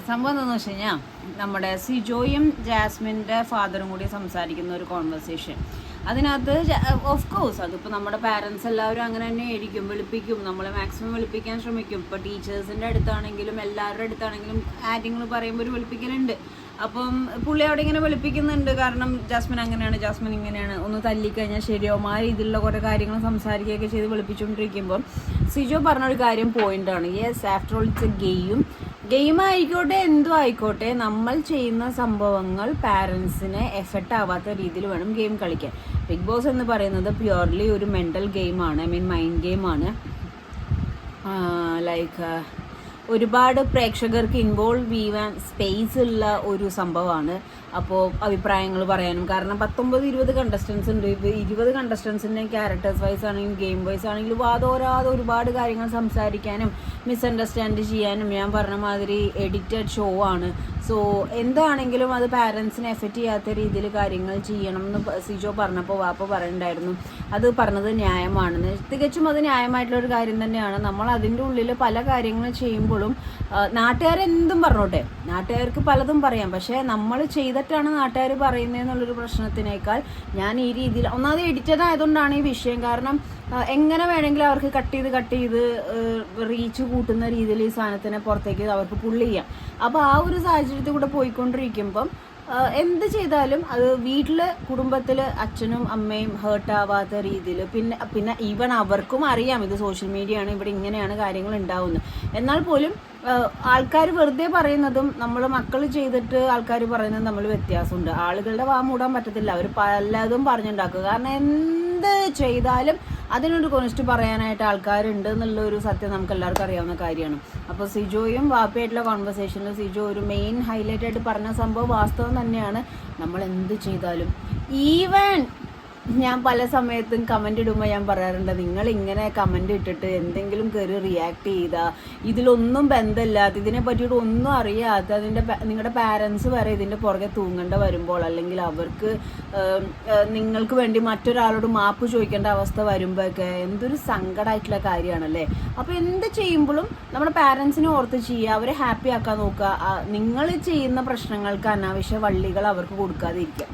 സംഭവം എന്താണെന്ന് വെച്ച് കഴിഞ്ഞാൽ നമ്മുടെ സിജോയും ജാസ്മിൻ്റെ ഫാദറും കൂടി സംസാരിക്കുന്ന ഒരു കോൺവെർസേഷൻ. അതിനകത്ത് ഓഫ് കോഴ്സ് അതിപ്പോൾ നമ്മുടെ പാരൻസ് എല്ലാവരും അങ്ങനെ തന്നെ ആയിരിക്കും, വിളിപ്പിക്കും, നമ്മളെ മാക്സിമം വിളിപ്പിക്കാൻ ശ്രമിക്കും. ഇപ്പോൾ ടീച്ചേഴ്സിൻ്റെ അടുത്താണെങ്കിലും എല്ലാവരുടെ അടുത്താണെങ്കിലും ആരെങ്കിലും പറയുമ്പോൾ ഒരു വിളിപ്പിക്കലുണ്ട്. അപ്പം പുള്ളി അവിടെ ഇങ്ങനെ വിളിപ്പിക്കുന്നുണ്ട്, കാരണം ജാസ്മിൻ അങ്ങനെയാണ്, ജാസ്മിൻ ഇങ്ങനെയാണ്, ഒന്ന് തല്ലിക്കഴിഞ്ഞാൽ ശരിയാവും, ആ രീതിയിലുള്ള കുറേ കാര്യങ്ങൾ സംസാരിക്കുകയൊക്കെ ചെയ്ത് വിളിപ്പിച്ചുകൊണ്ടിരിക്കുമ്പോൾ സിജോ പറഞ്ഞൊരു കാര്യം പോയിൻ്റാണ്. Yes, after all it's A game ആയിക്കോട്ടെ, എന്തും ആയിക്കോട്ടെ, നമ്മൾ ചെയ്യുന്ന സംഭവങ്ങൾ പാരൻസിനെ എഫക്റ്റ് ആവാത്ത രീതിയിൽ വേണം ഗെയിം കളിക്കാൻ. ബിഗ് ബോസ് എന്ന് പറയുന്നത് പ്യുവർലി ഒരു മെൻ്റൽ ഗെയിമാണ്, മൈൻഡ് ഗെയിമാണ്. ലൈക്ക് ഒരുപാട് പ്രേക്ഷകർക്ക് ഇൻവോൾവ് ചെയ്യാൻ സ്പേസ് ഉള്ള ഒരു സംഭവമാണ്. അപ്പോൾ അഭിപ്രായങ്ങൾ പറയാനും, കാരണം 19-20 കണ്ടസ്റ്റൻസ് ഉണ്ട്. ഇപ്പോൾ 20 കണ്ടസ്റ്റൻസിൻ്റെ ക്യാരക്ടേഴ്സ് വൈസ് ആണെങ്കിലും ഗെയിം വൈസ് ആണെങ്കിലും വാദോരാതെ ഒരുപാട് കാര്യങ്ങൾ സംസാരിക്കാനും മിസ്അണ്ടർസ്റ്റാൻഡ് ചെയ്യാനും, ഞാൻ പറഞ്ഞ മാതിരി എഡിറ്റഡ് ഷോ ആണ്. സോ എന്താണെങ്കിലും അത് പാരൻസിനെ എഫക്റ്റ് ചെയ്യാത്ത രീതിയിൽ കാര്യങ്ങൾ ചെയ്യണം എന്ന് സിജോ പറഞ്ഞപ്പോൾ വാപ്പ പറയുന്നുണ്ടായിരുന്നു. അത് പറഞ്ഞത് ന്യായമാണെന്ന്. തികച്ചും അത് ന്യായമായിട്ടുള്ളൊരു കാര്യം തന്നെയാണ്. നമ്മൾ അതിൻ്റെ ഉള്ളിൽ പല കാര്യങ്ങൾ ചെയ്യുമ്പോഴും നാട്ടുകാരെന്തും പറഞ്ഞോട്ടെ, നാട്ടുകാർക്ക് പലതും പറയാം, പക്ഷേ നമ്മൾ ചെയ്തിട്ടാണ് നാട്ടുകാർ പറയുന്നതെന്നുള്ളൊരു പ്രശ്നത്തിനേക്കാൾ ഞാൻ ഈ രീതിയിൽ ഒന്നാമത് എഡിറ്റഡ് ആയതുകൊണ്ടാണ് ഈ വിഷയം. കാരണം എങ്ങനെ വേണമെങ്കിലും അവർക്ക് കട്ട് ചെയ്ത് റീച്ച് കൂട്ടുന്ന രീതിയിൽ ഈ സാധനത്തിനെ പുറത്തേക്ക് അവർക്ക് പുള്ള് ചെയ്യാം. അപ്പോൾ ആ ഒരു സാഹചര്യത്തിൽ കൂടെ പോയിക്കൊണ്ടിരിക്കുമ്പം എന്ത് ചെയ്താലും അത് വീട്ടിൽ കുടുംബത്തിൽ അച്ഛനും അമ്മയും ഹേർട്ടാവാത്ത രീതിയിൽ, പിന്നെ ഈവൻ അവർക്കും അറിയാം ഇത് സോഷ്യൽ മീഡിയ ആണ്, ഇവിടെ ഇങ്ങനെയാണ് കാര്യങ്ങൾ ഉണ്ടാവുന്നത്. എന്നാൽ പോലും ആൾക്കാർ വെറുതെ പറയുന്നതും നമ്മൾ മക്കൾ ചെയ്തിട്ട് ആൾക്കാർ പറയുന്നതും തമ്മിൽ വ്യത്യാസമുണ്ട്. ആളുകളുടെ വാ മൂടാൻ പറ്റത്തില്ല, അവർ പലതും പറഞ്ഞുണ്ടാക്കുക. കാരണം എന്ത് ചെയ്താലും അതിനൊരു കൊനിസ്റ്റ് പറയാനായിട്ട് ആൾക്കാരുണ്ട് എന്നുള്ളൊരു സത്യം നമുക്ക് എല്ലാവർക്കും അറിയാവുന്ന കാര്യമാണ്. അപ്പോൾ സിജോയും വാപ്പയായിട്ടുള്ള കോൺവെർസേഷനിൽ സിജോ ഒരു മെയിൻ ഹൈലൈറ്റ് ആയിട്ട് പറഞ്ഞ സംഭവം വാസ്തവം തന്നെയാണ്. നമ്മൾ എന്ത് ചെയ്താലും, ഈവൻ ഞാൻ പല സമയത്തും കമൻ്റ് ഇടുമ്പോൾ ഞാൻ പറയാറുണ്ട്, നിങ്ങൾ ഇങ്ങനെ കമൻ്റ് ഇട്ടിട്ട് എന്തെങ്കിലും കയറി റിയാക്ട് ചെയ്താൽ ഇതിലൊന്നും ബന്ധമില്ലാത്ത, ഇതിനെ പറ്റിയിട്ട് ഒന്നും അറിയാത്ത നിങ്ങളുടെ പാരൻസ് വരെ ഇതിൻ്റെ പുറകെ തൂങ്ങേണ്ട വരുമ്പോൾ, അല്ലെങ്കിൽ അവർക്ക് നിങ്ങൾക്ക് വേണ്ടി മറ്റൊരാളോട് മാപ്പ് ചോദിക്കേണ്ട അവസ്ഥ വരുമ്പോഴൊക്കെ എന്തൊരു സങ്കടമായിട്ടുള്ള കാര്യമാണല്ലേ. അപ്പോൾ എന്ത് ചെയ്യുമ്പോഴും നമ്മുടെ പാരൻസിനെ ഓർത്ത് ചെയ്യുക, അവരെ ഹാപ്പി ആക്കാൻ നോക്കുക. നിങ്ങൾ ചെയ്യുന്ന പ്രശ്നങ്ങൾക്ക് അനാവശ്യ വള്ളികൾ അവർക്ക് കൊടുക്കാതിരിക്കുക.